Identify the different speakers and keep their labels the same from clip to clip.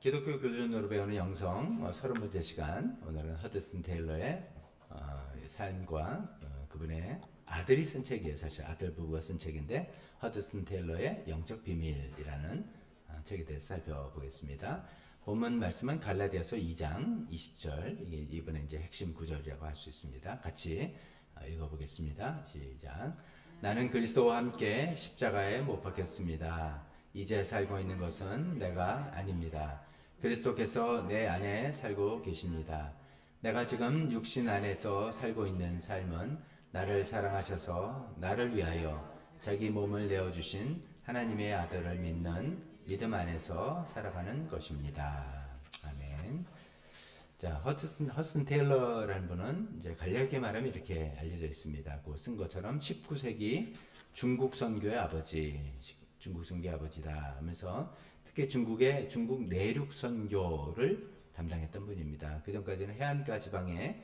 Speaker 1: 기독교 교준으로 배우는 영성 30번째 시간. 오늘은 허드슨 테일러의 삶과 그분의 아들이 쓴 책이에요. 사실 아들 부부가 쓴 책인데 허드슨 테일러의 영적 비밀이라는 책에 대해서 살펴보겠습니다. 본문 말씀은 갈라디아서 2장 20절, 이게 이번에 이제 핵심 구절이라고 할 수 있습니다. 같이 읽어보겠습니다. 시작. 나는 그리스도와 함께 십자가에 못 박혔습니다. 이제 살고 있는 것은 내가 아닙니다. 그리스도께서 내 안에 살고 계십니다. 내가 지금 육신 안에서 살고 있는 삶은 나를 사랑하셔서 나를 위하여 자기 몸을 내어주신 하나님의 아들을 믿는 믿음 안에서 살아가는 것입니다. 아멘. 자, 허슨 테일러라는 분은 이제 간략하게 말하면 이렇게 알려져 있습니다. 그 쓴 것처럼 19세기 중국 선교의 아버지, 중국 선교의 아버지다 하면서 특히 중국 내륙 선교를 담당했던 분입니다. 그 전까지는 해안가 지방에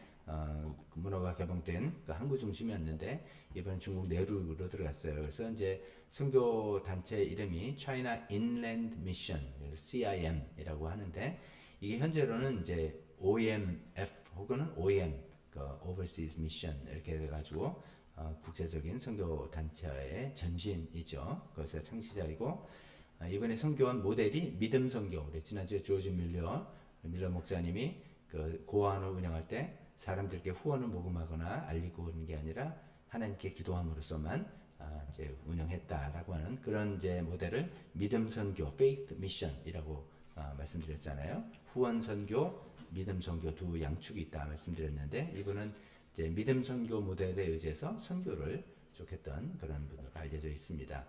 Speaker 1: 문화가 개봉된 그 항구 중심이었는데 이번엔 중국 내륙으로 들어갔어요. 그래서 이제 선교 단체 이름이 China Inland Mission, 그래서 CIM이라고 하는데 이게 현재로는 이제 OMF 혹은 OM, 그 Overseas Mission 이렇게 돼가지고 국제적인 선교 단체의 전신이죠. 그것의 창시자이고 이번에 선교한 모델이 믿음 선교. 지난주에 조지 밀러 목사님이 그 고아원을 운영할 때 사람들께 후원을 모금하거나 알리고 그러는 게 아니라 하나님께 기도함으로써만 이제 운영했다라고 하는 그런 이제 모델을 믿음 선교, Faith Mission이라고 말씀드렸잖아요. 후원 선교, 믿음 선교 두 양축이 있다 말씀드렸는데 이분은 이제 믿음 선교 모델에 의해서 선교를 쭉 했던 그런 분으로 알려져 있습니다.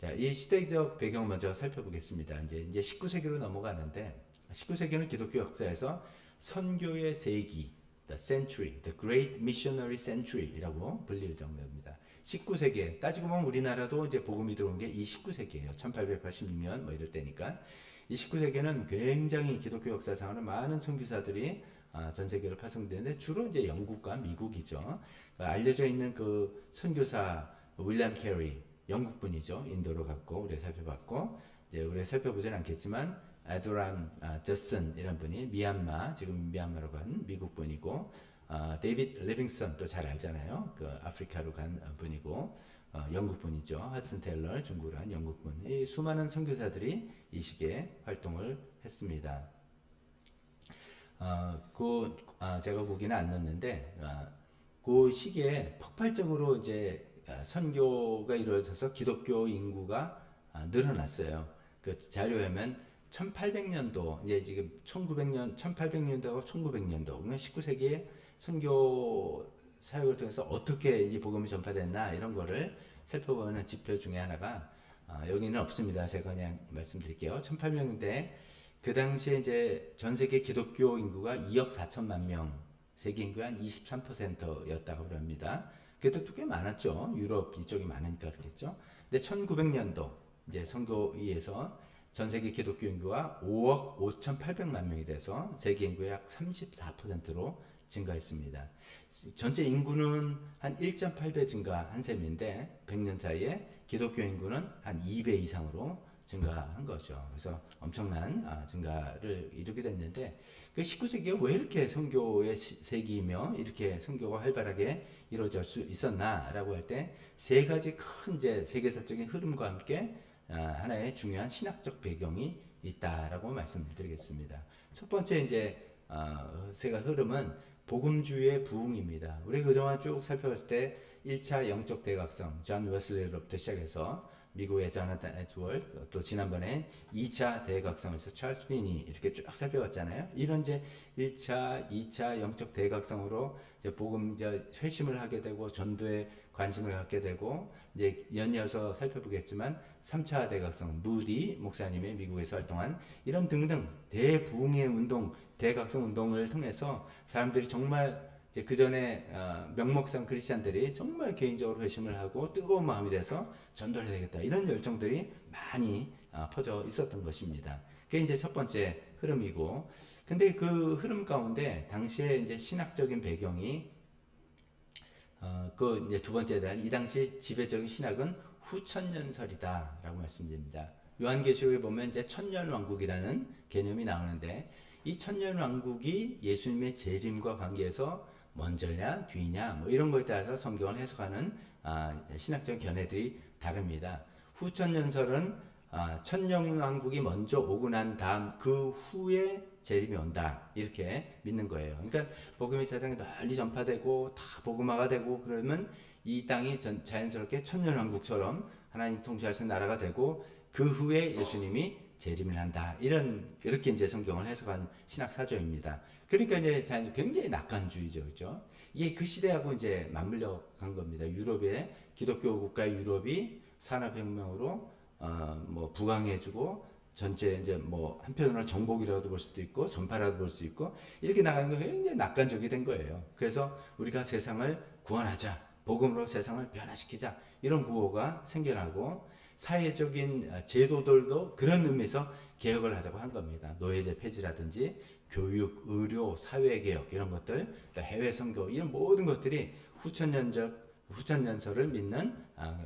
Speaker 1: 자, 이 시대적 배경 먼저 살펴보겠습니다. 이제 19세기로 넘어가는데 19세기는 기독교 역사에서 선교의 세기, the century, the great missionary century이라고 불릴 정도입니다. 19세기에 따지고 보면 우리나라도 이제 복음이 들어온 게 이 19세기예요. 1886년 뭐 이럴 때니까. 이 19세기는 굉장히 기독교 역사상으로 많은 선교사들이 전 세계로 파송되는데 주로 이제 영국과 미국이죠. 알려져 있는 그 선교사 윌리엄 캐리, 영국분이죠. 인도로 갔고 우리가 살펴봤고 이제 우리가 살펴보진 않겠지만 에드람 저슨 이런 분이 미얀마, 지금 미얀마로 간 미국분이고 데이비드 리빙스턴 또 잘 알잖아요. 그 아프리카로 간 분이고 영국분이죠. 허슨 테일러 중국으로 간 영국분. 이 수많은 선교사들이 이 시기에 활동을 했습니다. 제가 보기는 안 넣었는데 그 시기에 폭발적으로 이제 선교가 이루어져서 기독교 인구가 늘어났어요. 그 자료에 보면 1800년도 이제 지금 1800년도하고 1900년도 그러니까 19세기에 선교 사역을 통해서 어떻게 이제 복음이 전파됐나 이런 거를 살펴보는 지표 중에 하나가 여기는 없습니다. 제가 그냥 말씀드릴게요. 1800년대 그 당시에 이제 전 세계 기독교 인구가 2억 4천만 명, 세계 인구의 한 23%였다고 합니다. 그때도 꽤 많았죠. 유럽 이쪽이 많으니까 그렇겠죠. 근데 1900년도 이제 선교위에서 전 세계 기독교 인구가 5억 5,800만 명이 돼서 세계 인구의 약 34%로 증가했습니다. 전체 인구는 한 1.8배 증가한 셈인데 100년 사이에 기독교 인구는 한 2배 이상으로 증가한 거죠. 그래서 엄청난 증가를 이루게 됐는데 그 19세기가 왜 이렇게 선교의 세기이며 이렇게 선교가 활발하게 이루어질 수 있었나라고 할 때 세 가지 큰 이제 세계사적인 흐름과 함께 하나의 중요한 신학적 배경이 있다라고 말씀드리겠습니다. 첫 번째 이제 세가 흐름은 복음주의의 부흥입니다. 우리 그동안 쭉 살펴봤을 때 1차 영적 대각성 존 웨슬리로부터 시작해서 미국의 조나단 에드워드, 또 지난번에 2차 대각성에서 찰스 피니 이렇게 쭉 살펴봤잖아요. 이런 이제 1차, 2차 영적 대각성으로 이제 복음 이제 회심을 하게 되고 전도에 관심을 갖게 되고 이제 연이어서 살펴보겠지만 3차 대각성 무디 목사님의 미국에서 활동한 이런 등등 대부흥의 운동, 대각성 운동을 통해서 사람들이 정말 이제 그 전에 명목상 크리스찬들이 정말 개인적으로 회심을 하고 뜨거운 마음이 돼서 전도를 해야 되겠다 이런 열정들이 많이 퍼져 있었던 것입니다. 그게 이제 첫 번째 흐름이고, 근데 그 흐름 가운데 당시에 이제 신학적인 배경이 그 이제 두 번째 이 당시 지배적인 신학은 후천연설이다라고 말씀드립니다. 요한계시록에 보면 이제 천년왕국이라는 개념이 나오는데 이 천년왕국이 예수님의 재림과 관계해서 먼저냐 뒤냐 뭐 이런 거에 따라서 성경을 해석하는 신학적 견해들이 다릅니다. 후천년설은 천년왕국이 먼저 오고 난 다음 그 후에 재림이 온다 이렇게 믿는 거예요. 그러니까 복음이 세상에 널리 전파되고 다 복음화가 되고 그러면 이 땅이 자연스럽게 천년왕국처럼 하나님 통치하시는 나라가 되고 그 후에 예수님이 재림을 한다. 이렇게 이제 성경을 해석한 신학 사조입니다. 그러니까 이제 굉장히 낙관주의죠, 그렇죠? 이게 그 시대하고 이제 맞물려 간 겁니다. 유럽의 기독교 국가 유럽이 산업혁명으로 뭐 부강해지고 전체 이제 뭐 한편으로 정복이라도 볼 수도 있고 전파라도 볼 수 있고 이렇게 나가는 거 굉장히 낙관적이 된 거예요. 그래서 우리가 세상을 구원하자, 복음으로 세상을 변화시키자 이런 구호가 생겨나고 사회적인 제도들도 그런 의미에서 개혁을 하자고 한 겁니다. 노예제 폐지라든지 교육, 의료, 사회개혁 이런 것들, 해외 선교 이런 모든 것들이 후천년설을 믿는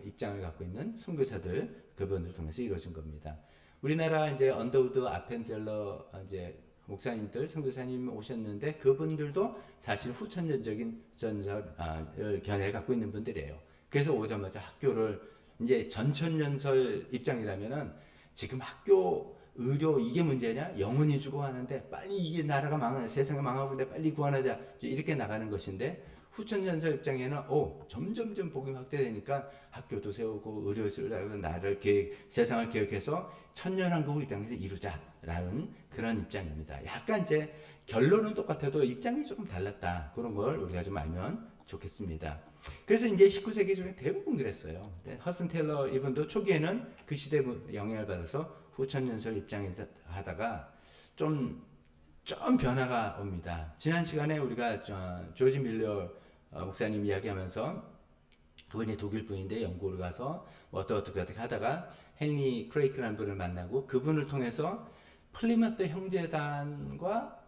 Speaker 1: 입장을 갖고 있는 선교사들 그분들 통해서 이루어진 겁니다. 우리나라 이제 언더우드 아펜젤러 이제 목사님들 선교사님 오셨는데 그분들도 사실 후천년적인 전설 견해를 갖고 있는 분들이에요. 그래서 오자마자 학교를 이제 전천년설 입장이라면은 지금 학교 의료 이게 문제냐? 영혼이 주고 하는데 빨리 이게 나라가 망하 세상이 망하고 있는데 빨리 구원하자 이렇게 나가는 것인데 후천년설 입장에는 점점점 복음이 확대되니까 학교도 세우고 의료를 나를 세상을 계획해서 천년왕국을 이 땅에서 이루자라는 그런 입장입니다. 약간 이제 결론은 똑같아도 입장이 조금 달랐다 그런 걸 우리가 좀 알면 좋겠습니다. 그래서 이제 19세기 중에 대부분 그랬어요. 허슨 테일러 이분도 초기에는 그 시대 영향을 받아서 후천년설 입장에서 하다가 좀 변화가 옵니다. 지난 시간에 우리가 조지 밀러 목사님 이야기하면서 그분이 독일 분인데 영국을 가서 어떻게 하다가 헨리 크레이크라는 분을 만나고 그분을 통해서 플리머스 형제단과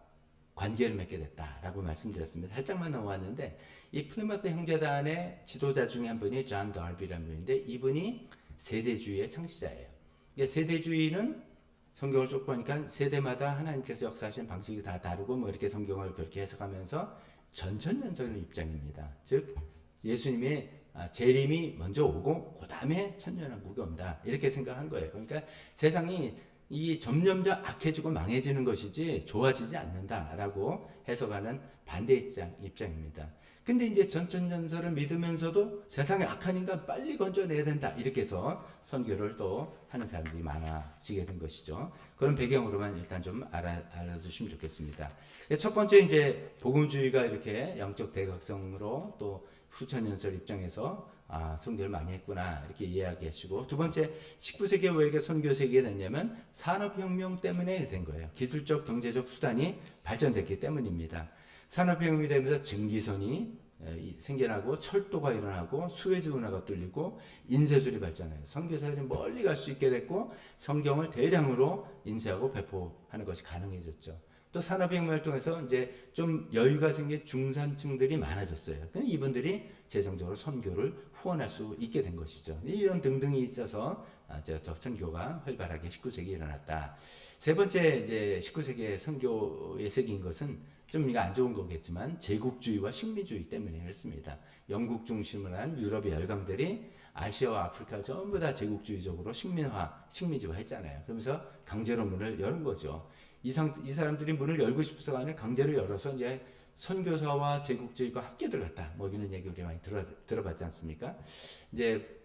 Speaker 1: 관계를 맺게 됐다라고 말씀드렸습니다. 살짝만 넘어왔는데 이 플리머스 형제단의 지도자 중에 한 분이 존 더비라는 분인데 이분이 세대주의의 창시자예요. 세대주의는 성경을 쭉 보니까 세대마다 하나님께서 역사하시는 방식이 다 다르고 뭐 이렇게 성경을 그렇게 해석하면서 전천년설 입장입니다. 즉 예수님의 재림이 먼저 오고 그 다음에 천년왕국이 온다 이렇게 생각한 거예요. 그러니까 세상이 이 점점 악해지고 망해지는 것이지 좋아지지 않는다라고 해석하는 반대 입장입니다. 근데 이제 전천년설을 믿으면서도 세상에 악한 인간 빨리 건져내야 된다 이렇게 해서 선교를 또 하는 사람들이 많아지게 된 것이죠. 그런 배경으로만 일단 좀 알아두시면 좋겠습니다. 첫 번째 이제 복음주의가 이렇게 영적 대각성으로 또 후천년설 입장에서 선교를 많이 했구나 이렇게 이야기하시고 두 번째 19세기에 왜 이렇게 선교세기가 됐냐면 산업혁명 때문에 된 거예요. 기술적 경제적 수단이 발전됐기 때문입니다. 산업혁명이 되면서 증기선이 생겨나고 철도가 일어나고 수에즈 운하가 뚫리고 인쇄술이 발전해요. 선교사들이 멀리 갈 수 있게 됐고 성경을 대량으로 인쇄하고 배포하는 것이 가능해졌죠. 또 산업혁명을 통해서 이제 좀 여유가 생긴 중산층들이 많아졌어요. 이분들이 재정적으로 선교를 후원할 수 있게 된 것이죠. 이런 등등이 있어서 선교가 활발하게 19세기에 일어났다. 세 번째 이제 19세기의 선교의 세기인 것은 좀 이거 안 좋은 거겠지만 제국주의와 식민주의 때문에 그렇습니다. 영국 중심으로 한 유럽의 열강들이 아시아와 아프리카 전부 다 제국주의적으로 식민지화 했잖아요. 그러면서 강제로 문을 여는 거죠. 이 사람들이 문을 열고 싶어서가 아니라 강제로 열어서 이제 선교사와 제국주의가 함께 들어갔다. 뭐 이런 얘기 우리 많이 들어봤지 않습니까? 이제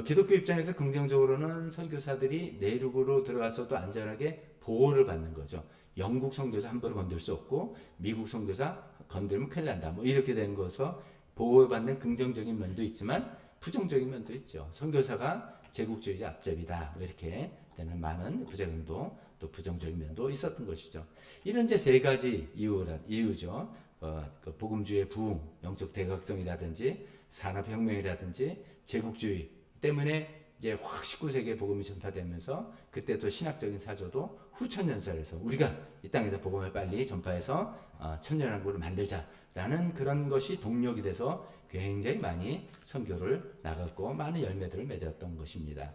Speaker 1: 기독교 입장에서 긍정적으로는 선교사들이 내륙으로 들어가서도 안전하게 보호를 받는 거죠. 영국 선교사 함부로 건들 수 없고 미국 선교사 건들면 큰일 난다. 뭐 이렇게 되는 거서 보호받는 긍정적인 면도 있지만 부정적인 면도 있죠. 선교사가 제국주의자 앞잡이다. 뭐 이렇게 되는 많은 부작용도 또 부정적인 면도 있었던 것이죠. 이런 이제 세 가지 이유죠. 그 복음주의의 부흥, 영적 대각성이라든지 산업혁명이라든지 제국주의 때문에 이제 확 19세기에 복음이 전파되면서 그때 또 신학적인 사조도 후천년설에서 우리가 이 땅에서 복음을 빨리 전파해서 천년왕국을 만들자라는 그런 것이 동력이 돼서 굉장히 많이 선교를 나갔고 많은 열매들을 맺었던 것입니다.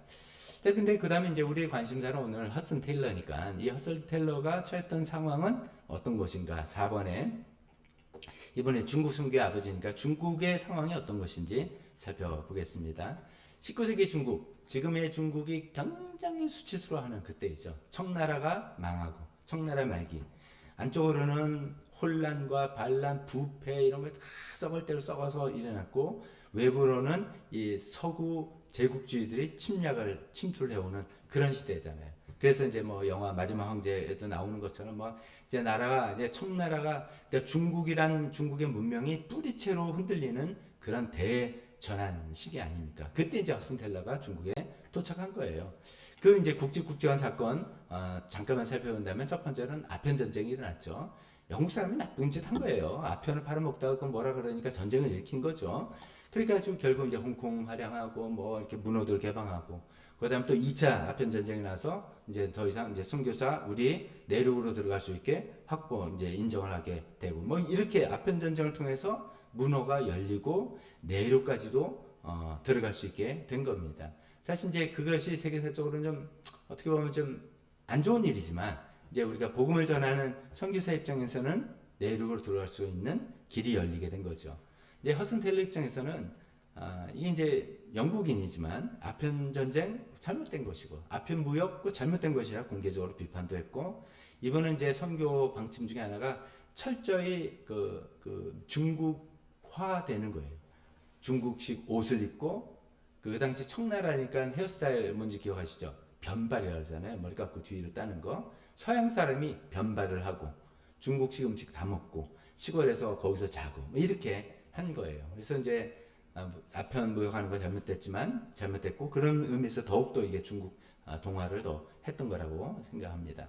Speaker 1: 근데 그 다음에 이제 우리의 관심사는 오늘 허슨 테일러니까 이 허슨 테일러가 처했던 상황은 어떤 것인가? 4번에 이번에 중국 선교의 아버지니까 중국의 상황이 어떤 것인지 살펴보겠습니다. 19세기 중국, 지금의 중국이 굉장히 수치스러워하는 그때이죠. 청나라가 망하고 청나라 말기 안쪽으로는 혼란과 반란, 부패 이런 걸 다 썩을 대로 썩어서 일어났고 외부로는 이 서구 제국주의들이 침투를 해오는 그런 시대잖아요. 그래서 이제 뭐 영화 마지막 황제에도 나오는 것처럼 뭐 이제 나라가 이제 청나라가 그러니까 중국의 문명이 뿌리채로 흔들리는 그런 대전환 시기 아닙니까? 그때 이제 허슨 텔러가 중국에 도착한 거예요. 그 이제 국지국지관 사건 잠깐만 살펴본다면 첫 번째는 아편 전쟁이 일어났죠. 영국 사람이 나쁜 짓 한 거예요. 아편을 팔아먹다가 그 뭐라 그러니까 전쟁을 일으킨 거죠. 그러니까 지금 결국 이제 홍콩 활양하고 뭐 이렇게 문호들 개방하고 그다음 또 2차 아편 전쟁이 나서 이제 더 이상 이제 선교사 우리 내륙으로 들어갈 수 있게 확보 이제 인정을 하게 되고 뭐 이렇게 아편 전쟁을 통해서 문호가 열리고 내륙까지도 들어갈 수 있게 된 겁니다. 사실 이제 그것이 세계사적으로는 좀 어떻게 보면 좀 안 좋은 일이지만 이제 우리가 복음을 전하는 선교사 입장에서는 내륙으로 들어갈 수 있는 길이 열리게 된 거죠. 이제 허슨 텔러 입장에서는 이게 이제 영국인이지만 아편 전쟁 잘못된 것이고 아편 무역 잘못된 것이라 공개적으로 비판도 했고 이번은 이제 선교 방침 중에 하나가 철저히 그 중국화되는 거예요. 중국식 옷을 입고 그 당시 청나라니까 헤어스타일 뭔지 기억하시죠? 변발이라고 하잖아요. 머리 깎고 뒤로 따는 거. 서양 사람이 변발을 하고 중국식 음식 다 먹고 시골에서 거기서 자고 뭐 이렇게 한 거예요. 그래서 이제 아편 무역하는 거 잘못됐고 그런 의미에서 더욱더 이게 중국 동화를 더 했던 거라고 생각합니다.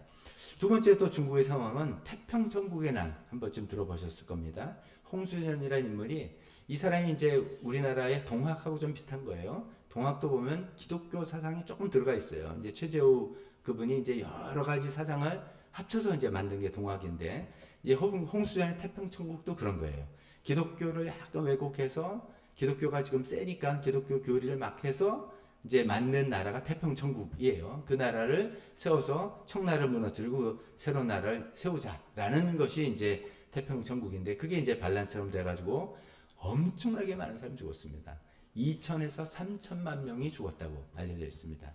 Speaker 1: 두 번째 또 중국의 상황은 태평천국의 난 한 번쯤 들어보셨을 겁니다. 홍수전이라는 인물이 이 사람이 이제 우리나라의 동학하고 좀 비슷한 거예요. 동학도 보면 기독교 사상이 조금 들어가 있어요. 이제 최재우 그분이 이제 여러 가지 사상을 합쳐서 이제 만든 게 동학인데 이 홍수전의 태평천국도 그런 거예요. 기독교를 약간 왜곡해서 기독교가 지금 세니까 기독교 교리를 막 해서 이제 만든 나라가 태평천국이에요. 그 나라를 세워서 청나라를 무너뜨리고 새로운 나라를 세우자라는 것이 이제 태평천국인데 그게 이제 반란처럼 돼가지고 엄청나게 많은 사람이 죽었습니다. 2천에서 3천만 명이 죽었다고 알려져 있습니다.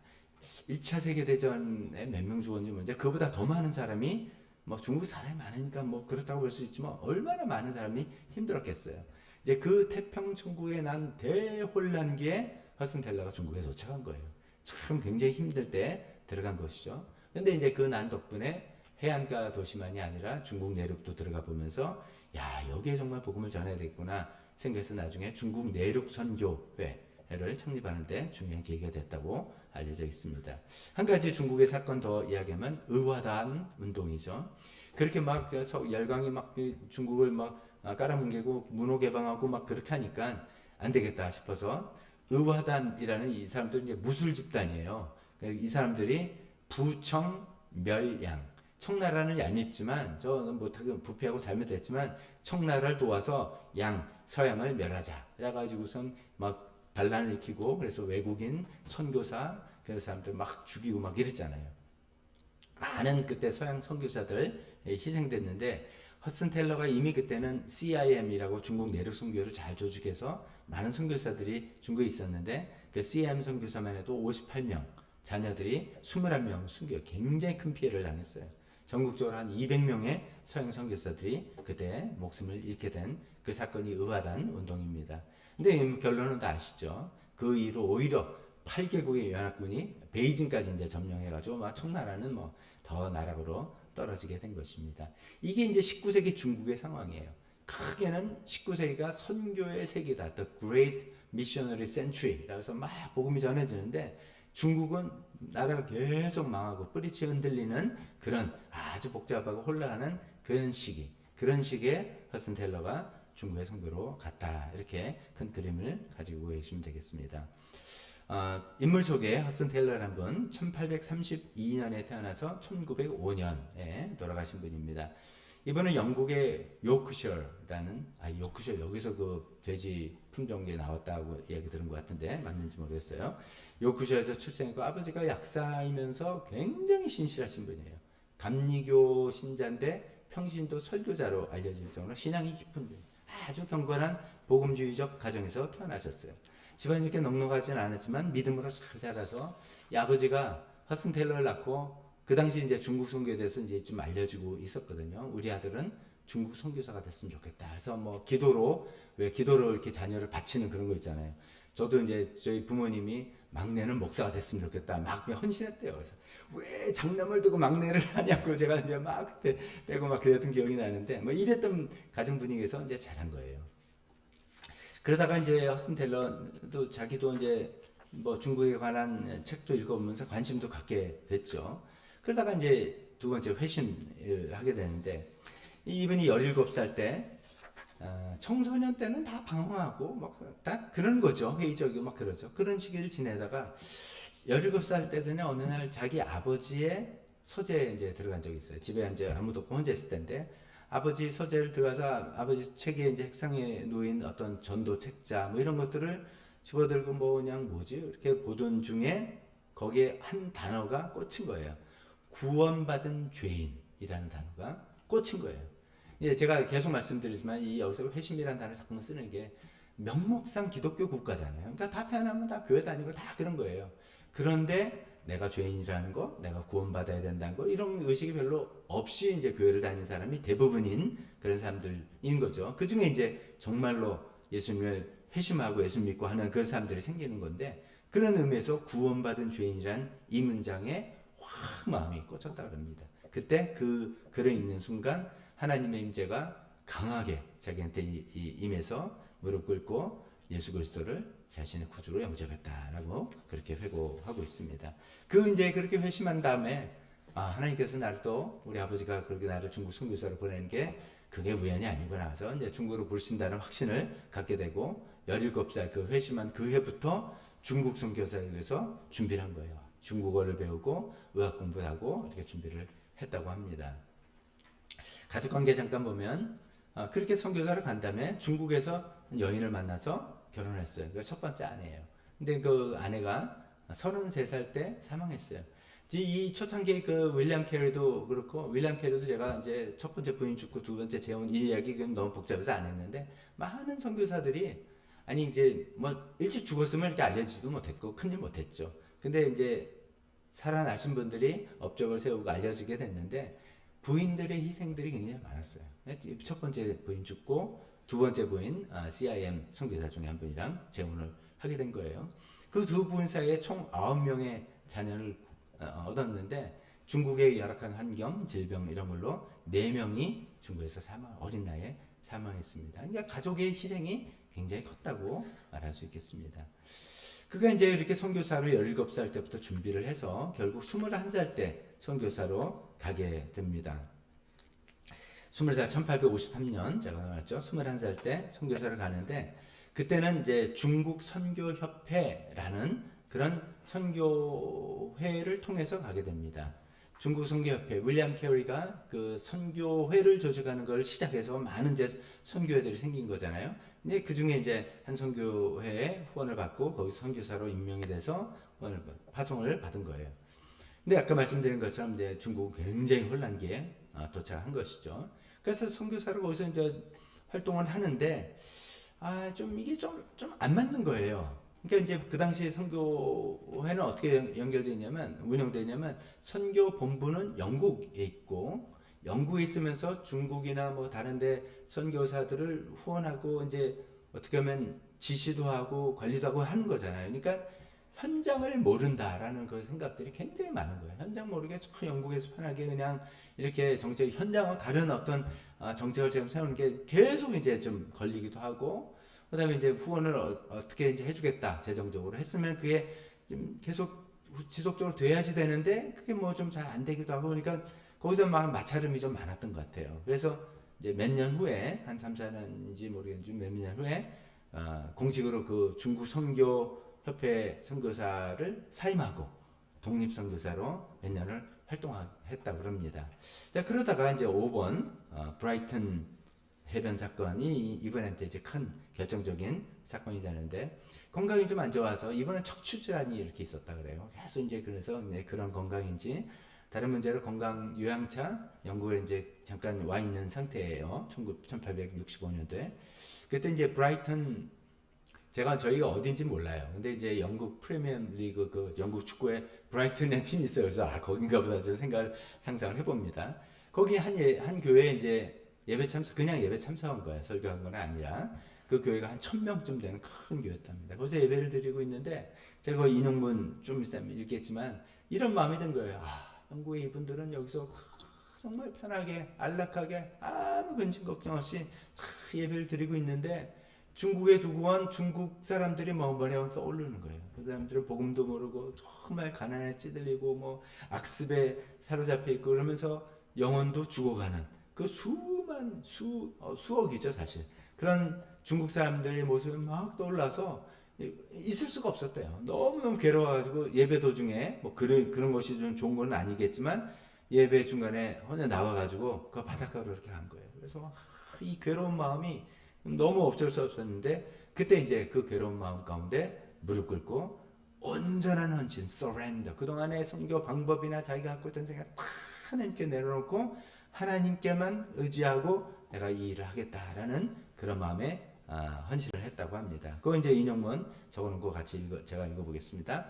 Speaker 1: 1차 세계대전에 몇 명 죽었는지 모르는데 그보다 더 많은 사람이 뭐 중국 사람이 많으니까 뭐 그렇다고 볼 수 있지만 얼마나 많은 사람이 힘들었겠어요. 이제 그 태평천국에 난 대혼란기에 허슨 텔러가 중국에 도착한 거예요. 참 굉장히 힘들 때 들어간 것이죠. 근데 이제 그 난 덕분에 해안가 도시만이 아니라 중국 내륙도 들어가 보면서 야 여기에 정말 복음을 전해야 되겠구나 생각해서 나중에 중국 내륙 선교회를 창립하는데 중요한 계기가 됐다고 알려져 있습니다. 한 가지 중국의 사건 더 이야기하면 의화단 운동이죠. 그렇게 막 열강이 막 중국을 막 깔아뭉개고 문호 개방하고 막 그렇게 하니까 안 되겠다 싶어서 의화단이라는 이 사람들은 이제 무술 집단이에요. 이 사람들이 부청 멸양 청나라는 얄밉지만 저는 못하게 부패하고 잘못했지만 청나라를 도와서 서양을 멸하자. 그래가지고선 막 반란을 일으키고 그래서 외국인 선교사 그런 사람들 막 죽이고 막 이랬잖아요. 많은 그때 서양 선교사들 희생됐는데 허슨 텔러가 이미 그때는 CIM이라고 중국 내륙 선교를 잘 조직해서 많은 선교사들이 중국에 있었는데 그 CIM 선교사만 해도 58명 자녀들이 21명 순교 굉장히 큰 피해를 당했어요. 전국적으로 한 200명의 서양 선교사들이 그때 목숨을 잃게 된 그 사건이 의화단 운동입니다. 근데 결론은 다 아시죠? 그 이후로 오히려 8개국의 연합군이 베이징까지 이제 점령해가지고 막 청나라는 뭐 더 나락으로 떨어지게 된 것입니다. 이게 이제 19세기 중국의 상황이에요. 크게는 19세기가 선교의 세기다. The Great Missionary Century라고 해서 막 복음이 전해지는데 중국은 나라가 계속 망하고 뿌리채 흔들리는 그런 아주 복잡하고 혼란하는 그런 시기에 허슨 텔러가 중국의 선교로 갔다. 이렇게 큰 그림을 가지고 계시면 되겠습니다. 인물 소개 허슨 텔러라는 분 1832년에 태어나서 1905년에 돌아가신 분입니다. 이번은 영국의 요크셔라는 요크셔 여기서 그 돼지 품종에 나왔다고 이야기 들은 것 같은데 맞는지 모르겠어요. 요크셔에서 출생했고 아버지가 약사이면서 굉장히 신실하신 분이에요. 감리교 신자인데 평신도 설교자로 알려질 정도로 신앙이 깊은 분. 아주 경건한 복음주의적 가정에서 태어나셨어요. 집안이 이렇게 넉넉하진 않았지만 믿음으로 잘 자라서 이 아버지가 허슨 테일러를 낳고 그 당시 이제 중국 선교에 대해서 이제 좀 알려지고 있었거든요. 우리 아들은 중국 선교사가 됐으면 좋겠다. 그래서 뭐 기도로 왜 기도로 이렇게 자녀를 바치는 그런 거 있잖아요. 저도 이제 저희 부모님이 막내는 목사가 됐으면 좋겠다. 막 헌신했대요. 그래서 왜 장남을 두고 막내를 하냐고 제가 이제 막 그때 빼고 막 그랬던 기억이 나는데 뭐 이랬던 가정 분위기에서 이제 자란 거예요. 그러다가 이제 허슨 텔러도 자기도 이제 뭐 중국에 관한 책도 읽어보면서 관심도 갖게 됐죠. 그러다가 이제 두 번째 회심을 하게 되는데 이분이 17살 때 청소년 때는 다 방황하고 막 다 그런 거죠. 회의적이고 막 그러죠. 그런 시기를 지내다가 17살 때 되는 어느 날 자기 아버지의 서재에 이제 들어간 적이 있어요. 집에 이제 아무도 없고 혼자 있을 텐데 아버지 서재를 들어가서 아버지 책에 이제 책상에 놓인 어떤 전도 책자 뭐 이런 것들을 집어들고 뭐 그냥 뭐지 이렇게 보던 중에 거기에 한 단어가 꽂힌 거예요. 구원받은 죄인이라는 단어가 꽂힌 거예요. 예, 제가 계속 말씀드리지만 이 여기서 회심이라는 단어를 자꾸 쓰는 게 명목상 기독교 국가잖아요. 그러니까 다 태어나면 다 교회 다니고 다 그런 거예요. 그런데 내가 죄인이라는 거, 내가 구원받아야 된다는 거 이런 의식이 별로 없이 이제 교회를 다니는 사람이 대부분인 그런 사람들인 거죠. 그 중에 이제 정말로 예수님을 회심하고 예수 믿고 하는 그런 사람들이 생기는 건데 그런 의미에서 구원받은 죄인이란 이 문장에 확 마음이 꽂혔다 그럽니다. 그때 그 글을 읽는 순간 하나님의 임재가 강하게 자기한테 임해서 무릎 꿇고 예수 그리스도를 자신의 구주로 영접했다라고 그렇게 회고하고 있습니다. 이제 그렇게 회심한 다음에 하나님께서 나를 또 우리 아버지가 그렇게 나를 중국 선교사로 보내는 게 그게 우연이 아니구나 해서 이제 중국으로 부르신다는 확신을 갖게 되고 17살 그 회심한 그 해부터 중국 선교사에 위해서 준비를 한 거예요. 중국어를 배우고 의학 공부를 하고 이렇게 준비를 했다고 합니다. 가족관계 잠깐 보면 그렇게 선교사를 간 다음에 중국에서 여인을 만나서 결혼했어요. 그러니까 첫 번째 아내예요. 근데 그 아내가 33살 때 사망했어요. 이 초창기 그 윌리엄 캐리도 그렇고 윌리엄 캐리도 제가 이제 첫 번째 부인 죽고 두 번째 재혼 이 이야기 너무 복잡해서 안 했는데 많은 선교사들이 아니 이제 뭐 일찍 죽었으면 이렇게 알려지지도 못했고 큰일 못했죠. 근데 이제 살아나신 분들이 업적을 세우고 알려지게 됐는데 부인들의 희생들이 굉장히 많았어요. 첫 번째 부인 죽고 두 번째 부인 CIM 선교사 중에 한 분이랑 재혼을 하게 된 거예요. 그 두 부인 사이에 총 9명의 자녀를 얻었는데 중국의 열악한 환경, 질병 이런 걸로 4명이 중국에서 어린 나이에 사망했습니다. 그러니까 가족의 희생이 굉장히 컸다고 말할 수 있겠습니다. 그가 이제 이렇게 선교사로 17살 때부터 준비를 해서 결국 21살 때 선교사로 가게 됩니다. 20살 1853년 제가 말했죠. 21살 때 선교사를 가는데 그때는 이제 중국 선교협회라는 그런 선교회를 통해서 가게 됩니다. 중국 선교협회 윌리엄 캐리가 그 선교회를 조직하는 걸 시작해서 많은 이제 선교회들이 생긴 거잖아요. 근데 그 중에 이제 한 선교회에 후원을 받고 거기서 선교사로 임명이 돼서 파송을 받은 거예요. 근데 아까 말씀드린 것처럼 이제 중국은 굉장히 혼란기에 도착한 것이죠. 그래서 선교사로 거기서 이제 활동을 하는데 좀 이게 좀 안 맞는 거예요. 그러니까 이제 그 당시에 선교회는 어떻게 운영되냐면 선교 본부는 영국에 있고 영국에 있으면서 중국이나 뭐 다른데 선교사들을 후원하고 이제 어떻게 하면 지시도 하고 관리도 하고 하는 거잖아요. 그러니까 현장을 모른다라는 그 생각들이 굉장히 많은 거예요. 현장 모르게 저 영국에서 편하게 그냥 이렇게 정책 현장하고 다른 어떤 정책을 지금 세우는 게 계속 이제 좀 걸리기도 하고 그다음에 이제 후원을 어떻게 이제 해주겠다 재정적으로 했으면 그게 좀 계속 지속적으로 돼야지 되는데 그게 뭐 좀 잘 안 되기도 하고 그러니까 거기서 막 마찰음이 좀 많았던 것 같아요. 그래서 이제 몇 년 후에 한 3, 4년인지 모르겠는지 몇 년 후에 공식으로 그 중국 선교 협회 선교사를 사임하고 독립 선교사로 몇 년을 활동했다고 그럽니다. 자, 그러다가 이제 5번 브라이튼 해변 사건이 이분한테 이제 큰 결정적인 사건이 되는데, 건강이 좀 안 좋아서 이분은 척추 질환이 이렇게 있었다 그래요. 계속 이제 그래서 그런 건강인지 다른 문제로 건강 요양차 영국에 이제 잠깐 와 있는 상태예요. 1865년도에. 그때 이제 브라이튼, 저희가 어딘지 몰라요. 근데 이제 영국 프리미엄 리그 그 영국 축구에 브라이튼의 팀이 있어요. 그래서 거긴가 보다 저 상상을 해봅니다. 거기 한 교회에 이제 그냥 예배 참석한 거예요. 설교한 건 아니라. 그 교회가 한 1000명쯤 되는 큰 교회였답니다. 거기서 예배를 드리고 있는데, 제가 인용문 좀 있으면 읽겠지만 이런 마음이 든 거예요. 영국의 이분들은 여기서 정말 편하게 안락하게 아무 근심 걱정 없이 예배를 드리고 있는데, 중국에 두고 온 중국 사람들이 뭐냐고 떠오르는 거예요. 그 사람들은 복음도 모르고 정말 가난에 찌들리고 뭐 악습에 사로잡혀 있고 그러면서 영혼도 죽어가는 그 수억이죠 사실. 그런 중국 사람들의 모습이 막 떠올라서 있을 수가 없었대요. 너무너무 괴로워가지고 예배 도중에 뭐 그런 것이 좀 좋은 건 아니겠지만 예배 중간에 혼자 나와가지고 그 바닷가로 이렇게 간 거예요. 그래서 이 괴로운 마음이 너무 어쩔 수 없었는데, 그때 이제 그 괴로운 마음 가운데 무릎 꿇고 온전한 헌신, surrender. 그동안의 선교 방법이나 자기가 갖고 있던 생각 다 하나님께 내려놓고 하나님께만 의지하고 내가 이 일을 하겠다라는 그런 마음에 헌신을 했다고 합니다. 그거 이제 인용문 적어놓은 거 같이 제가 읽어보겠습니다.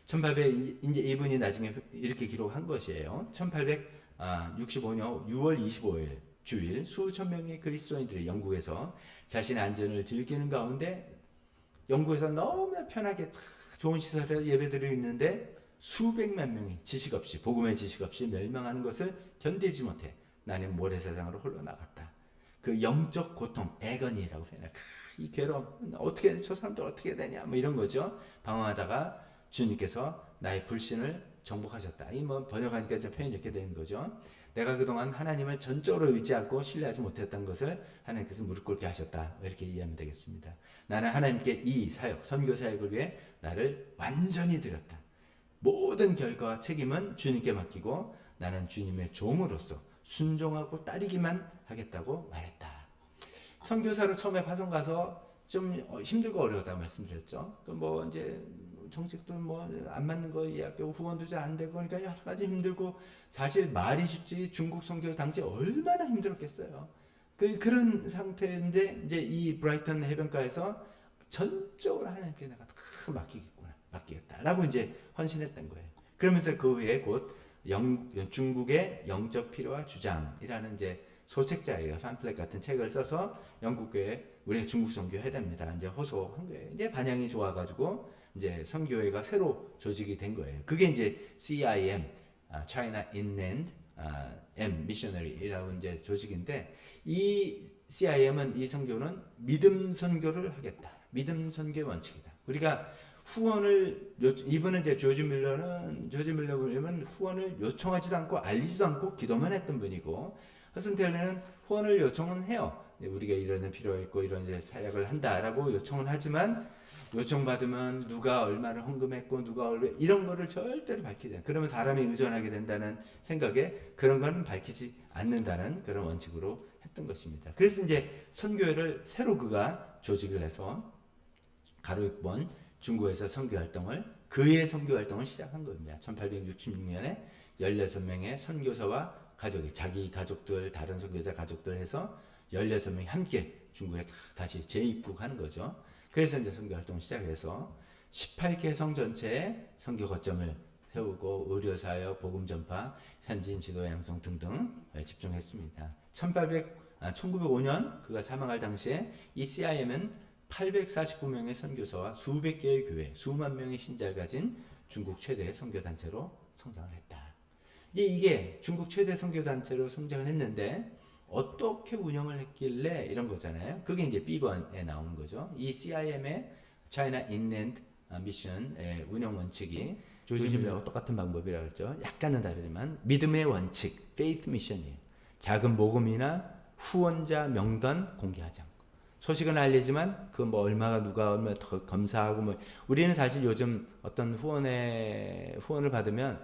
Speaker 1: 1800 이제 이분이 나중에 이렇게 기록한 것이에요. 1865년 6월 25일 주일 수천 명의 그리스도인들이 영국에서 자신의 안전을 즐기는 가운데, 영국에서 너무나 편하게 좋은 시설에 예배드리고 있는데 수백만 명이 지식 없이, 복음의 지식 없이 멸망하는 것을 견디지 못해 나는 모래사장으로 홀로 나갔다. 그 영적 고통, 애건이라고 표현해요. 이 괴로움, 어떻게 저 사람들 어떻게 되냐, 뭐 이런 거죠. 방황하다가 주님께서 나의 불신을 정복하셨다. 이 뭐 번역하니까 좀 표현이 이렇게 되는 거죠. 내가 그동안 하나님을 전적으로 의지하고 신뢰하지 못했던 것을 하나님께서 무릎 꿇게 하셨다. 이렇게 이해하면 되겠습니다. 나는 하나님께 이 사역, 선교 사역을 위해 나를 완전히 드렸다. 모든 결과와 책임은 주님께 맡기고 나는 주님의 종으로서 순종하고 따르기만 하겠다고 말했다. 선교사로 처음에 파송 가서 좀 힘들고 어려웠다고 말씀드렸죠. 그 뭐 이제 정책도 뭐 안 맞는 거, 학교 후원도 잘 안 되고, 그러니까 여러 가지 힘들고, 사실 말이 쉽지 중국 선교 당시 얼마나 힘들었겠어요. 그런 상태인데 이제 이 브라이튼 해변가에서 전적으로 하나님께 내가 다 맡기겠다라고 이제 헌신했던 거예요. 그러면서 그 후에 곧 중국의 영적 필요와 주장이라는 이제 소책자예요. 팜플렛 같은 책을 써서 영국교회 우리 중국 선교 해야 됩니다. 이제 호소한 거예요. 이제 반향이 좋아가지고 이제 선교회가 새로 조직이 된 거예요. 그게 이제 CIM, China Inland Missionary라고 이제 조직인데, 이 CIM은 이 선교는 믿음 선교를 하겠다. 믿음 선교의 원칙이다. 우리가 후원을 이분은 이제 조지 밀러는 후원을 요청하지도 않고 알리지도 않고 기도만 했던 분이고, 허슨 텔러는 후원을 요청은 해요. 우리가 이런 필요가 있고 이런 이제 사역을 한다라고 요청은 하지만, 요청받으면 누가 얼마를 헌금했고 누가 이런 거를 절대로 밝히지 않아요. 그러면 사람이 의존하게 된다는 생각에 그런 건 밝히지 않는다는 그런 원칙으로 했던 것입니다. 그래서 이제 선교회를 새로 그가 조직을 해서 가로 6번 중국에서 선교 활동을, 그의 선교 활동을 시작한 겁니다. 1866년에 16명의 선교사와 가족이, 자기 가족들, 다른 선교사 가족들 해서 16명이 함께 중국에 다시 재입국하는 거죠. 그래서 이제 선교 활동을 시작해서 18개 성 전체에 선교 거점을 세우고 의료 사역, 복음 전파, 현지인 지도 양성 등등 집중했습니다. 1905년 그가 사망할 당시에 이 CIM은 849명의 선교사와 수백 개의 교회, 수만 명의 신자를 가진 중국 최대 선교 단체로 성장을 했다. 이게 중국 최대 선교 단체로 성장을 했는데 어떻게 운영을 했길래 이런 거잖아요. 그게 이제 B번에 나오는 거죠. 이 CIM의 China Inland Mission의 운영 원칙이 조지 밀러하고 똑같은 방법이라고 했죠. 약간은 다르지만 믿음의 원칙, Faith Mission이에요. 작은 모금이나 후원자 명단 공개하지 않고, 소식은 알리지만 그 뭐 누가 얼마 더 검사하고 뭐, 우리는 사실 요즘 어떤 후원을 받으면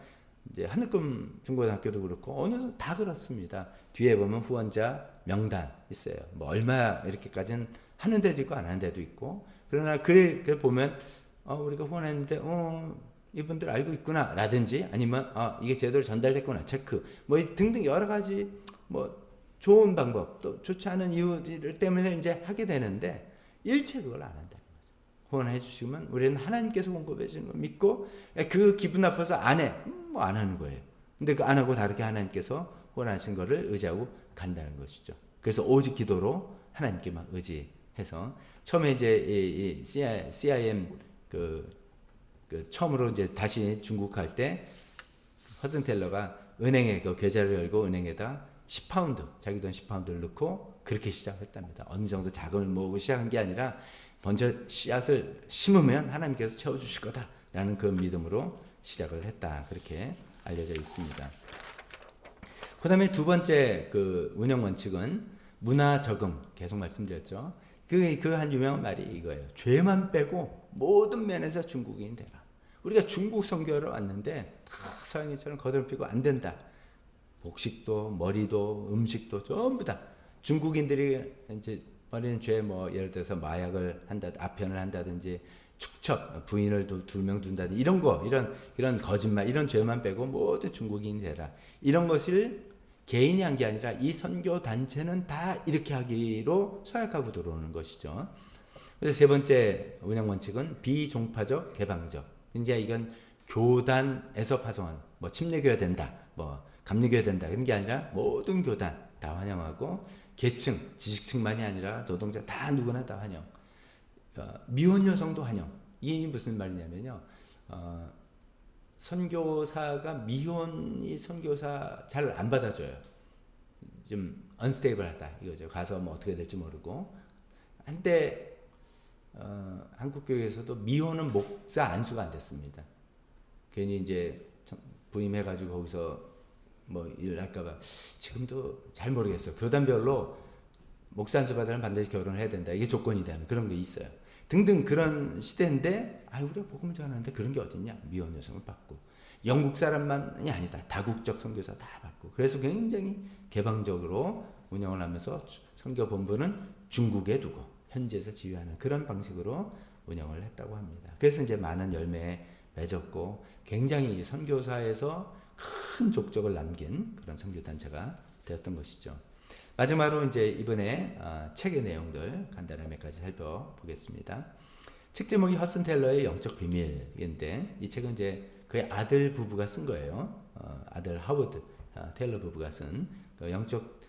Speaker 1: 이제 하늘금 중고등학교도 그렇고 어느 다 그렇습니다. 뒤에 보면 후원자 명단 있어요. 뭐 얼마 이렇게까지는 하는 데도 있고 안 하는 데도 있고. 그러나 그래 보면 우리가 후원했는데 이분들 알고 있구나 라든지 아니면 이게 제대로 전달됐구나 체크 뭐 등등 여러 가지 뭐 좋은 방법 또 좋지 않은 이유 때문에 이제 하게 되는데 일체 그걸 안 한다는 거죠. 후원해 주시면 우리는 하나님께서 공급해 주시는 거 믿고 그 기분 나빠서 안 해. 뭐 안 하는 거예요. 근데 그 안 하고 다르게 하나님께서 후원하신 거를 의지하고 간다는 것이죠. 그래서 오직 기도로 하나님께만 의지해서 처음에 이제 이 CIM 그 처음으로 이제 다시 중국 갈 때 허슨 텔러가 은행에 그 계좌를 열고 은행에다 10파운드 자기 돈 10파운드를 넣고 그렇게 시작했답니다. 어느 정도 자금을 모으고 시작한 게 아니라 먼저 씨앗을 심으면 하나님께서 채워주실 거다라는 그 믿음으로 시작을 했다. 그렇게 알려져 있습니다. 그 다음에 두 번째 그 운영 원칙은 문화 적응 계속 말씀드렸죠. 그 한 유명한 말이 이거예요. 죄만 빼고 모든 면에서 중국인 되라. 우리가 중국 선교를 왔는데 다 서양인처럼 거드름 피고 안 된다. 복식도 머리도 음식도 전부 다 중국인들이 이제 버리는 죄 뭐 예를 들어서 마약을 한다, 아편을 한다든지 축첩 부인을 두 명 둔다든지 이런 거 이런 거짓말 이런 죄만 빼고 모두 중국인이 되라. 이런 것을 개인이 한 게 아니라 이 선교 단체는 다 이렇게 하기로 서약하고 들어오는 것이죠. 그래서 세 번째 운영 원칙은 비종파적 개방적. 이제 이건 교단에서 파송한 뭐 침례교회 된다, 뭐 감리교회 된다 이런 게 아니라 모든 교단 다 환영하고 계층 지식층만이 아니라 노동자 다 누구나 다 환영. 미혼 여성도 환영. 이게 무슨 말이냐면요. 선교사가 미혼이 선교사 잘 안 받아줘요. 좀 언스테이블하다 이거죠. 가서 뭐 어떻게 될지 모르고. 한때 한국교회에서도 미혼은 목사 안수가 안 됐습니다. 괜히 이제 부임해가지고 거기서 뭐 일을 할까봐. 지금도 잘 모르겠어요. 교단별로 목사 안수 받으면 반드시 결혼을 해야 된다. 이게 조건이 되는 그런 게 있어요. 등등 그런 시대인데 우리가 복음을 전하는데 그런 게 어딨냐. 미혼 여성을 받고 영국 사람만이 아니다. 다국적 선교사 다 받고 그래서 굉장히 개방적으로 운영을 하면서 선교 본부는 중국에 두고 현지에서 지휘하는 그런 방식으로 운영을 했다고 합니다. 그래서 이제 많은 열매에 맺었고 굉장히 선교사에서 큰 족적을 남긴 그런 선교단체가 되었던 것이죠. 마지막으로 이제 이번에 책의 내용들 간단하게 몇 가지 살펴보겠습니다. 책 제목이 허슨 텔러의 영적 비밀인데 이 책은 이제 그의 아들 부부가 쓴 거예요. 아들 하워드 텔러 부부가 쓴 그 영적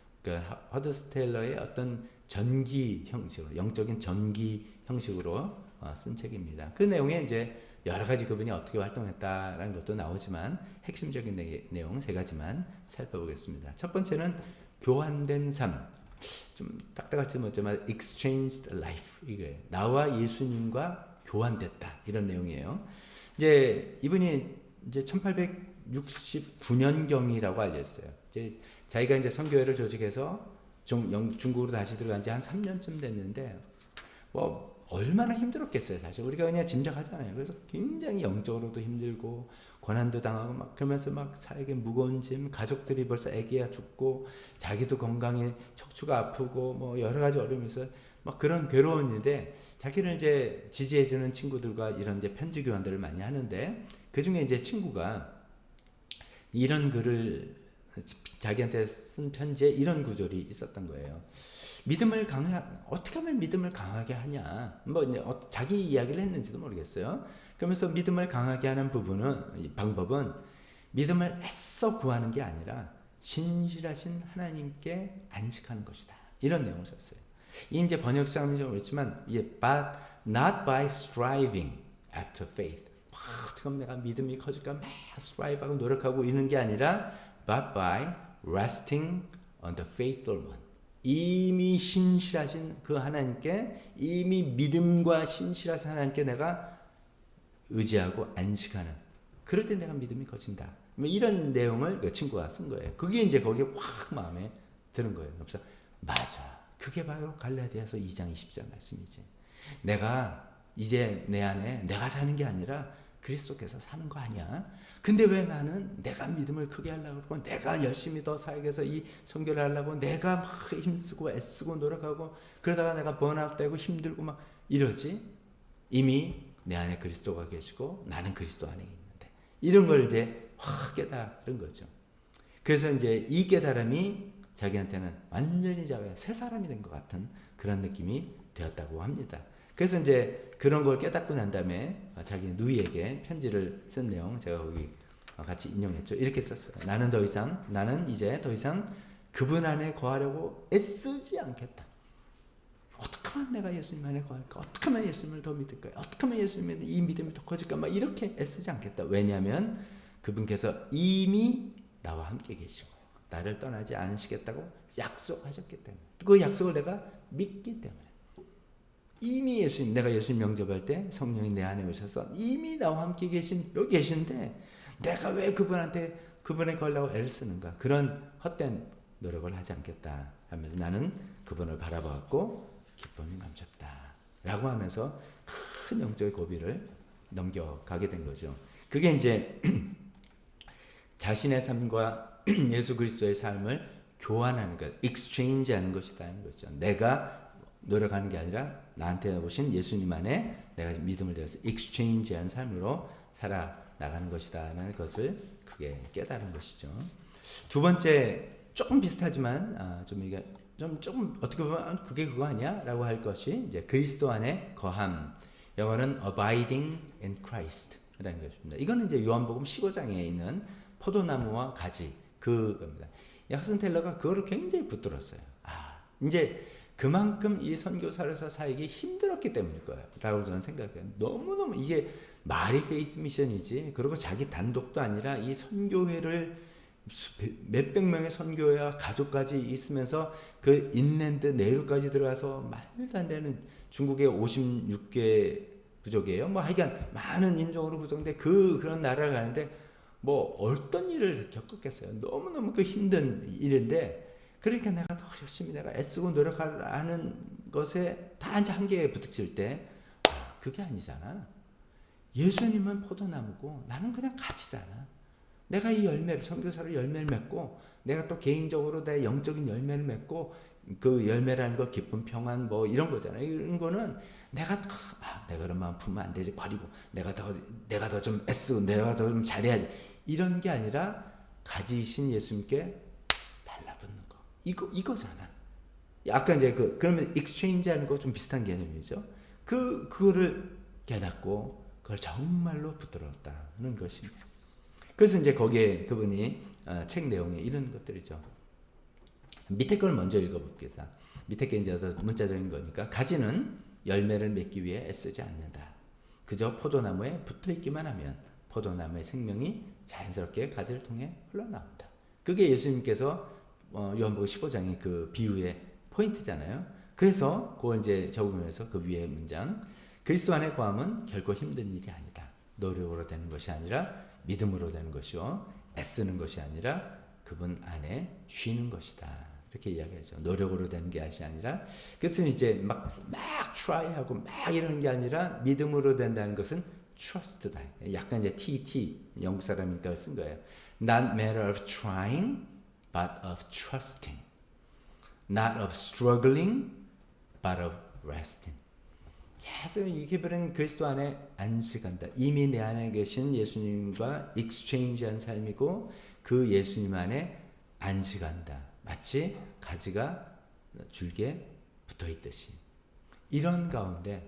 Speaker 1: 허슨 텔러의 어떤 전기 형식으로 영적인 전기 형식으로 쓴 책입니다. 그 내용에 이제 여러 가지 그분이 어떻게 활동했다라는 것도 나오지만 핵심적인 내용 세 가지만 살펴보겠습니다. 첫 번째는 교환된 삶. 좀 딱딱할지 모르지만 exchanged life. 이게 나와 예수님과 교환됐다. 이런 내용이에요. 이제 이분이 이제 1869년경이라고 알렸어요. 이제 자기가 이제 선교회를 조직해서 중국으로 다시 들어간 지 한 3년쯤 됐는데 뭐 얼마나 힘들었겠어요. 사실 우리가 그냥 짐작하잖아요. 그래서 굉장히 영적으로도 힘들고 고난도 당하고 막 그러면서 막 사에게 무거운 짐, 가족들이 벌써 아기야 죽고 자기도 건강에 척추가 아프고 뭐 여러 가지 어려움이 있어 막 그런 괴로움인데 자기를 이제 지지해주는 친구들과 이런 이제 편지 교환들을 많이 하는데 그 중에 이제 친구가 이런 글을 자기한테 쓴 편지에 이런 구절이 있었던 거예요. 어떻게 하면 믿음을 강하게 하냐? 뭐 이제 자기 이야기를 했는지도 모르겠어요. 그러면서 믿음을 강하게 하는 방법은 믿음을 애써 구하는 게 아니라 신실하신 하나님께 안식하는 것이다. 이런 내용을 썼어요. 이 이제 번역상은 좀 그렇지만 but not by striving after faith. 어떻게 하면 내가 믿음이 커질까 막 strive하고 노력하고 이런 게 아니라 but by resting on the faithful one. 이미 신실하신 그 하나님께 이미 믿음과 신실하신 하나님께 내가 의지하고 안식하는 그럴 때 내가 믿음이 커진다. 이런 내용을 그 친구가 쓴 거예요. 그게 이제 거기에 확 마음에 드는 거예요. 그래서 맞아. 그게 바로 갈라디아서 2장 20절 말씀이지. 내가 이제 내 안에 내가 사는 게 아니라 그리스도께서 사는 거 아니야? 근데 왜 나는 내가 믿음을 크게 하려고 그러고 내가 열심히 더 사역해서 이 선교를 하려고 내가 막 힘쓰고 애쓰고 노력하고 그러다가 내가 번아웃되고 힘들고 막 이러지? 이미 내 안에 그리스도가 계시고 나는 그리스도 안에 있는데 이런 걸 이제 확 깨달은 거죠. 그래서 이제 이 깨달음이 자기한테는 완전히 새 사람이 된 것 같은 그런 느낌이 되었다고 합니다. 그래서 이제 그런 걸 깨닫고 난 다음에 자기 누이에게 편지를 쓴 내용 제가 거기 같이 인용했죠. 이렇게 썼어요. 나는 이제 더 이상 그분 안에 거하려고 애쓰지 않겠다. 어떻게 하면 내가 예수님 안에 거할까? 어떻게 하면 예수님을 더 믿을까? 어떻게 하면 예수님의 이 믿음이 더 커질까? 막 이렇게 애쓰지 않겠다. 왜냐하면 그분께서 이미 나와 함께 계시고 나를 떠나지 않으시겠다고 약속하셨기 때문에 그 약속을 내가 믿기 때문에 이미 내가 예수님 영접할 때 성령이 내 안에 오셔서 이미 나와 함께 여기 계신데 내가 왜 그분에 걸려고 애를 쓰는가? 그런 헛된 노력을 하지 않겠다 하면서 나는 그분을 바라보았고 기쁨이 넘쳤다 라고 하면서 큰 영적인 고비를 넘겨가게 된 거죠. 그게 이제 자신의 삶과 예수 그리스도의 삶을 교환하는 것, exchange 하는 것이다 하는 거죠. 내가 노력하는 게 아니라 나한테 오신 예수님 안에 내가 믿음을 내어서 exchange한 삶으로 살아나가는 것이다 라는 것을 크게 깨달은 것이죠. 두 번째 조금 비슷하지만 조금 어떻게 보면 그게 그거 아니야? 라고 할 것이 이제 그리스도 안에 거함. 영어는 abiding in Christ 라는 것입니다. 이거는 이제 요한복음 15장에 있는 포도나무와 가지 그겁니다. 핫슨 테일러가 그거를 굉장히 붙들었어요. 이제 그만큼 이 선교사로서 사역이 힘들었기 때문일 거예요. 라고 저는 생각해요. 너무너무 이게 말이 페이스 미션이지. 그리고 자기 단독도 아니라 이 선교회를 몇백 명의 선교회와 가족까지 있으면서 그 인랜드 내륙까지 들어가서 말도 안 되는 중국의 56개 부족이에요. 뭐 하여간 많은 인종으로 구성된 그런 나라를 가는데 뭐 어떤 일을 겪었겠어요. 너무너무 그 힘든 일인데 그러니까 내가 더 열심히 내가 애쓰고 노력하는 것에 다 이제 한계에 부딪힐 때 그게 아니잖아. 예수님은 포도나무고 나는 그냥 가지잖아. 내가 이 열매를 선교사로 열매를 맺고 내가 또 개인적으로 내 영적인 열매를 맺고 그 열매라는 거 기쁨 평안 뭐 이런 거잖아요. 이런 거는 내가 그런 마음 품으면 안 되지 버리고 내가 더 좀 애쓰고 내가 더 좀 잘해야지 이런 게 아니라 가지신 예수님께 달라붙는 거 이거잖아. 아까 이제 그러면 exchange 하는 거 좀 비슷한 개념이죠. 그거를 깨닫고 그걸 정말로 붙들었다는 것입니다. 그래서 이제 거기에 그분이 책 내용에 이런 것들이죠. 밑에 걸 먼저 읽어볼게요. 밑에 게 이제 더 문자적인 거니까 가지는 열매를 맺기 위해 애쓰지 않는다. 그저 포도나무에 붙어있기만 하면 포도나무의 생명이 자연스럽게 가지를 통해 흘러나온다. 그게 예수님께서 요한복음 15장의 그 비유의 포인트잖아요. 그래서 그걸 이제 적용해서 그 위에 문장 그리스도 안에 거함은 결코 힘든 일이 아니다. 노력으로 되는 것이 아니라 믿음으로 되는 것이요 애쓰는 것이 아니라 그분 안에 쉬는 것이다. 이렇게 이야기하죠. 노력으로 되는 게 아니라 그것은 이제 막 try하고 막 이러는 게 아니라 믿음으로 된다는 것은 trust다. 약간 이제 TT 영국 사람이니까 쓴 거예요. Not matter of trying, but of trusting. Not of struggling, but of resting. 계속 이기버린 그리스도 안에 안식한다. 이미 내 안에 계신 예수님과 익스체인지한 삶이고 그 예수님 안에 안식한다. 마치 가지가 줄기에 붙어있듯이. 이런 가운데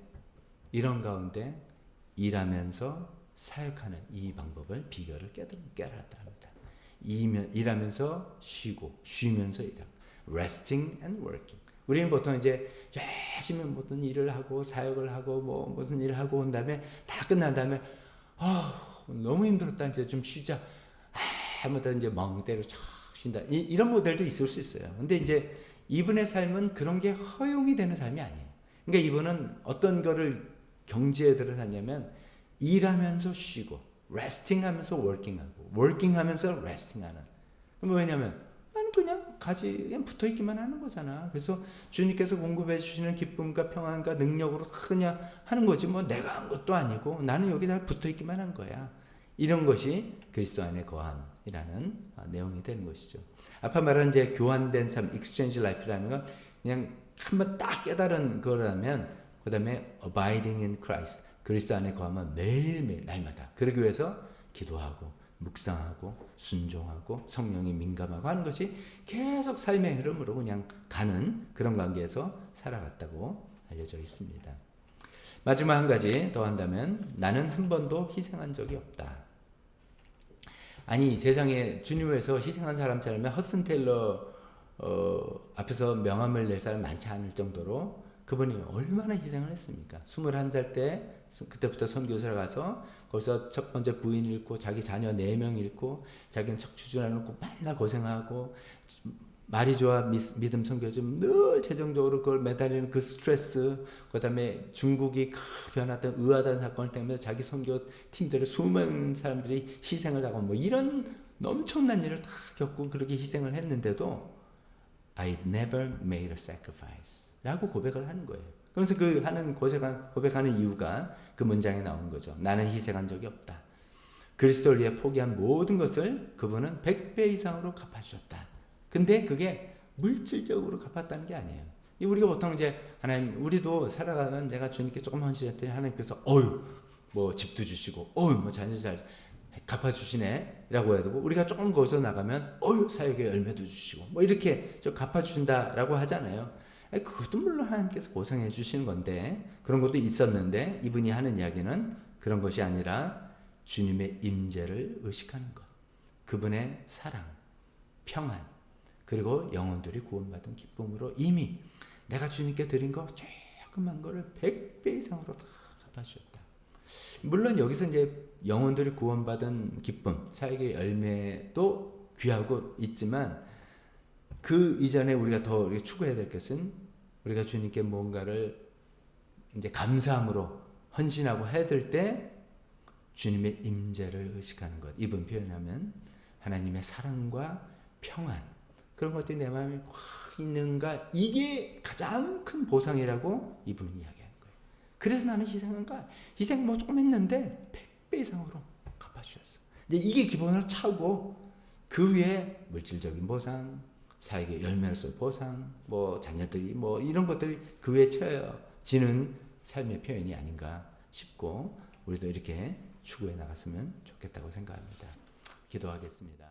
Speaker 1: 일하면서 사역하는 이 방법을 비결을 깨달았다 합니다. 일하면서 쉬면서 일하고 resting and working. 우리는 보통 이제 열심히 무슨 일을 하고 사역을 하고 뭐 무슨 일을 하고 온 다음에 다 끝난 다음에 너무 힘들었다 이제 좀 쉬자 하면서 이제 멍 때려 촥 쉰다 이런 모델도 있을 수 있어요. 근데 이제 이분의 삶은 그런 게 허용이 되는 삶이 아니에요. 그러니까 이분은 어떤 거를 경지에 들어섰냐면 일하면서 쉬고 resting 하면서 working 하고 working 하면서 resting 하는. 왜냐면 나는 그냥 그냥 붙어 있기만 하는 거잖아. 그래서 주님께서 공급해 주시는 기쁨과 평안과 능력으로 그냥 하는 거지 뭐 내가 한 것도 아니고 나는 여기 잘 붙어 있기만 한 거야. 이런 것이 그리스도 안의 거함이라는 내용이 되는 것이죠. 아까 말한 이제 교환된 삶, exchange life라는 건 그냥 한번 딱 깨달은 거라면 그 다음에 abiding in Christ, 그리스도 안에 거하면 매일매일 날마다 그러기 위해서 기도하고 묵상하고 순종하고 성령에 민감하고 하는 것이 계속 삶의 흐름으로 그냥 가는 그런 관계에서 살아갔다고 알려져 있습니다. 마지막 한 가지 더 한다면 나는 한 번도 희생한 적이 없다. 아니 세상에 주님을 위해서 희생한 사람처럼 허슨 테일러 앞에서 명함을 낼 사람 많지 않을 정도로 그분이 얼마나 희생을 했습니까? 21살 때 그때부터 선교사를 가서 거기서 첫 번째 부인 잃고 자기 자녀 4명 잃고 자기는 척추질환 잃고 맨날 고생하고 말이 좋아 믿음 선교 좀 늘 재정적으로 그걸 매달리는 그 스트레스, 그 다음에 중국이 변화된 의아한 사건 때문에 자기 선교 팀들의 수많은 사람들이 희생을 하고 뭐 이런 엄청난 일을 다 겪고 그렇게 희생을 했는데도 I never made a sacrifice 라고 고백을 하는 거예요. 그래서 그 하는 고백하는 이유가 그 문장에 나오는 거죠. 나는 희생한 적이 없다. 그리스도를 위해 포기한 모든 것을 그분은 100배 이상으로 갚아주셨다. 근데 그게 물질적으로 갚았다는 게 아니에요. 우리가 보통 이제 하나님, 우리도 살아가면 내가 주님께 조금 헌신했더니 하나님께서 뭐 집도 주시고 뭐 자녀 잘 갚아주시네 라고 해야 되고, 우리가 조금 거기서 나가면 사역의 열매도 주시고 뭐 이렇게 좀 갚아주신다라고 하잖아요. 그것도 물론 하나님께서 보상해 주시는 건데, 그런 것도 있었는데 이분이 하는 이야기는 그런 것이 아니라 주님의 임재를 의식하는 것, 그분의 사랑, 평안, 그리고 영혼들이 구원받은 기쁨으로 이미 내가 주님께 드린 거 조그만 거를 100배 이상으로 다 갚아주셨다. 물론 여기서 이제 영혼들이 구원받은 기쁨, 사역의 열매도 귀하고 있지만 그 이전에 우리가 더 추구해야 될 것은 우리가 주님께 뭔가를 이제 감사함으로 헌신하고 해야 될 때 주님의 임재를 의식하는 것. 이분 표현하면 하나님의 사랑과 평안, 그런 것들이 내 마음에 확 있는가, 이게 가장 큰 보상이라고 이분은 이야기하는 거예요. 그래서 나는 희생한가? 희생 뭐 조금 했는데 100배 이상으로 갚아주셨어. 이게 기본으로 차고 그 위에 물질적인 보상, 사역의 열매로서 보상, 뭐 자녀들이 뭐 이런 것들이 그 위에 채워지는 삶의 표현이 아닌가 싶고, 우리도 이렇게 추구해 나갔으면 좋겠다고 생각합니다. 기도하겠습니다.